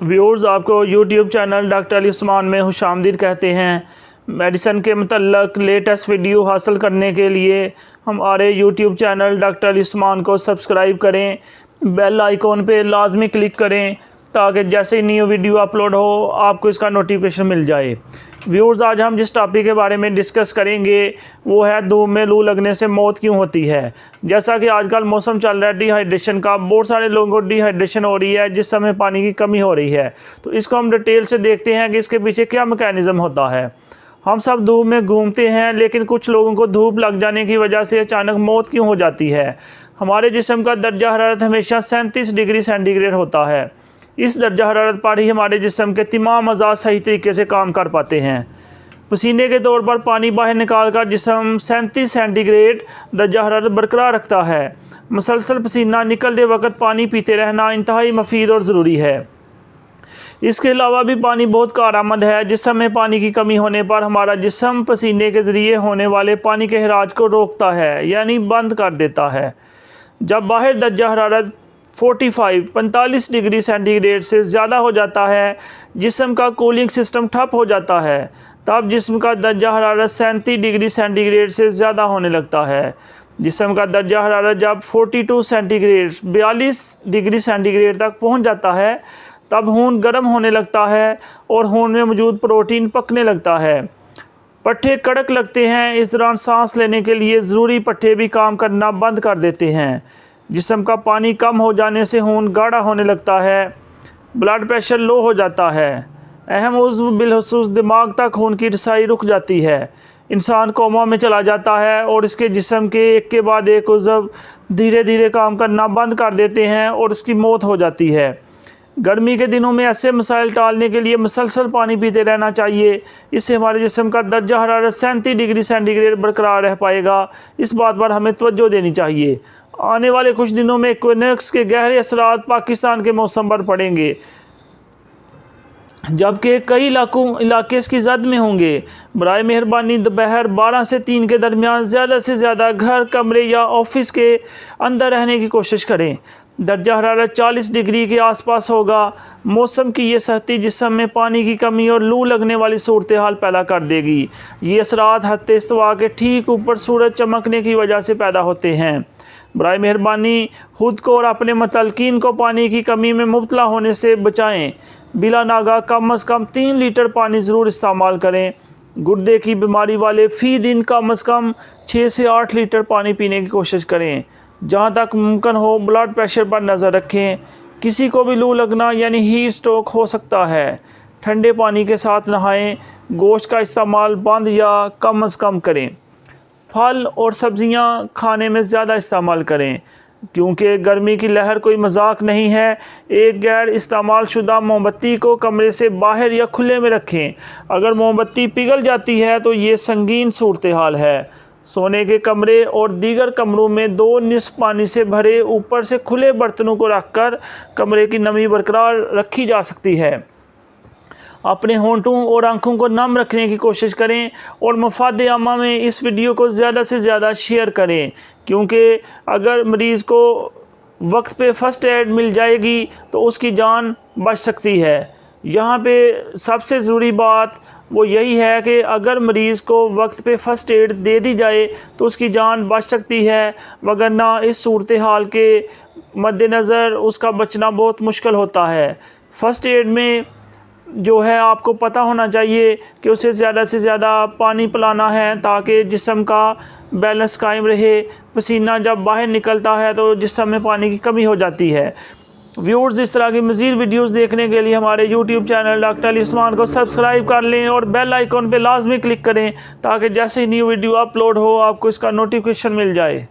Viewers, आपको YouTube channel doctor Ali Usman में खुशामदीद कहते हैं। मेडिसिन के मतलब लेटेस्ट वीडियो हासिल करने के लिए हमारे YouTube channel doctor Ali Usman को सब्सक्राइब करें, बेल आइकॉन पे लाजमी क्लिक करें ताकि जैसे ही न्यू वीडियो अपलोड हो आपको इसका नोटिफिकेशन मिल जाए। व्यूअर्स, आज हम जिस टॉपिक के बारे में डिस्कस करेंगे वो है धूप में लू लगने से मौत क्यों होती है। जैसा कि आजकल मौसम चल रहा है डिहाइड्रेशन का, बहुत सारे लोगों को डिहाइड्रेशन हो रही है जिस समय पानी की कमी हो रही है। तो इसको हम डिटेल से देखते हैं कि इसके पीछे क्या मैकेनिज़्म होता है। हम सब धूप में घूमते हैं, लेकिन कुछ लोगों को धूप लग जाने की वजह से अचानक मौत क्यों हो जाती है। हमारे जिस्म का दर्जा हरारत हमेशा 37 डिग्री सेंटीग्रेड होता है। इस दर्जा हरारत पर ही हमारे जिस्म के तमाम अज़ा सही तरीके से काम कर पाते हैं। पसीने के तौर पर पानी बाहर निकाल कर जिस्म 37 सेंटीग्रेड दर्जा हरारत बरकरार रखता है। मुसलसल पसीना निकलते वक्त पानी पीते रहना इंतहाई मुफीद और ज़रूरी है। इसके अलावा भी पानी बहुत कारआमद है। जिस्म में पानी की कमी होने पर हमारा जिस्म पसीने के ज़रिए होने वाले पानी के अखराज को रोकता है, यानी बंद कर देता है। जब बाहर दर्जा हरारत 45 डिग्री सेंटीग्रेड से ज़्यादा हो जाता है, जिस्म का कूलिंग सिस्टम ठप हो जाता है। तब जिस्म का दर्जा हरारत 37 डिग्री सेंटीग्रेड से ज़्यादा होने लगता है। जिस्म का दर्जा हरारत जब 42 डिग्री सेंटीग्रेड तक पहुंच जाता है, तब खून गर्म होने लगता है और खून में मौजूद प्रोटीन पकने लगता है। पट्टे कड़क लगते हैं। इस दौरान सांस लेने के लिए ज़रूरी पट्टे भी काम करना बंद कर देते हैं। जिस्म का पानी कम हो जाने से खून गाढ़ा होने लगता है। ब्लड प्रेशर लो हो जाता है। अहम उज़्व बिलखुसूस दिमाग तक खून की रसाई रुक जाती है। इंसान कोमा में चला जाता है और इसके जिस्म के एक के बाद एक उज़्व धीरे धीरे काम करना बंद कर देते हैं और इसकी मौत हो जाती है। गर्मी के दिनों में ऐसे मसाइल टालने के लिए मुसलसल पानी पीते रहना चाहिए। इससे हमारे जिस्म का दर्जा हरारत 37 डिग्री सेंटीग्रेड बरकरार रह पाएगा। इस बात पर हमें तवज्जो देनी चाहिए। आने वाले कुछ दिनों में इक्विनॉक्स के गहरे असरात पाकिस्तान के मौसम पर पड़ेंगे, जबकि कई इलाके इसकी जद में होंगे। बराए मेहरबानी दोपहर 12 से 3 के दरमियान ज़्यादा से ज़्यादा घर, कमरे या ऑफिस के अंदर रहने की कोशिश करें। दर्जा हरारत 40 डिग्री के आसपास होगा। मौसम की ये सख्ती जिस्म में पानी की कमी और लू लगने वाली सूरत हाल पैदा कर देगी। ये असरात हत्ते इस्तिवा के ठीक ऊपर सूरज चमकने की वजह से पैदा होते हैं। बराए मेहरबानी खुद को और अपने मतलकीन को पानी की कमी में मुब्तला होने से बचाएँ। बिला नागा कम अज़ कम 3 लीटर पानी ज़रूर इस्तेमाल करें। गुर्दे की बीमारी वाले फ़ी दिन कम अज़ कम 6 से 8 लीटर पानी पीने की कोशिश करें। जहाँ तक मुमकिन हो ब्लड प्रेशर पर नज़र रखें। किसी को भी लू लगना यानी हीट स्ट्रोक हो सकता है। ठंडे पानी के साथ नहाएं। गोश्त का इस्तेमाल बंद या कम अज़ कम करें। फल और सब्ज़ियाँ खाने में ज़्यादा इस्तेमाल करें, क्योंकि गर्मी की लहर कोई मजाक नहीं है। एक गैर इस्तेमाल शुदा मोमबत्ती को कमरे से बाहर या खुले में रखें। अगर मोमबत्ती पिघल जाती है तो ये संगीन सूरत हाल है। सोने के कमरे और दीगर कमरों में 2 निस्फ पानी से भरे ऊपर से खुले बर्तनों को रखकर कमरे की नमी बरकरार रखी जा सकती है। अपने होंठों और आँखों को नम रखने की कोशिश करें और मफाद आमा में इस वीडियो को ज़्यादा से ज़्यादा शेयर करें, क्योंकि अगर मरीज़ को वक्त पे फ़र्स्ट एड मिल जाएगी तो उसकी जान बच सकती है। यहाँ पे सबसे ज़रूरी बात वो यही है कि अगर मरीज़ को वक्त पे फ़र्स्ट एड दे दी जाए तो उसकी जान बच सकती है, वगरना इस सूरत हाल के मद्देनज़र उसका बचना बहुत मुश्किल होता है। फ़र्स्ट एड में जो है आपको पता होना चाहिए कि उसे ज़्यादा से ज़्यादा पानी पिलाना है ताकि जिस्म का बैलेंस कायम रहे। पसीना जब बाहर निकलता है तो जिस्म में पानी की कमी हो जाती है। व्यूअर्स, इस तरह की मज़ीद वीडियोस देखने के लिए हमारे YouTube channel doctor Ali Usman को सब्सक्राइब कर लें और बेल आइकॉन पे लाजमी क्लिक करें ताकि जैसे ही न्यू वीडियो अपलोड हो आपको इसका नोटिफिकेशन मिल जाए।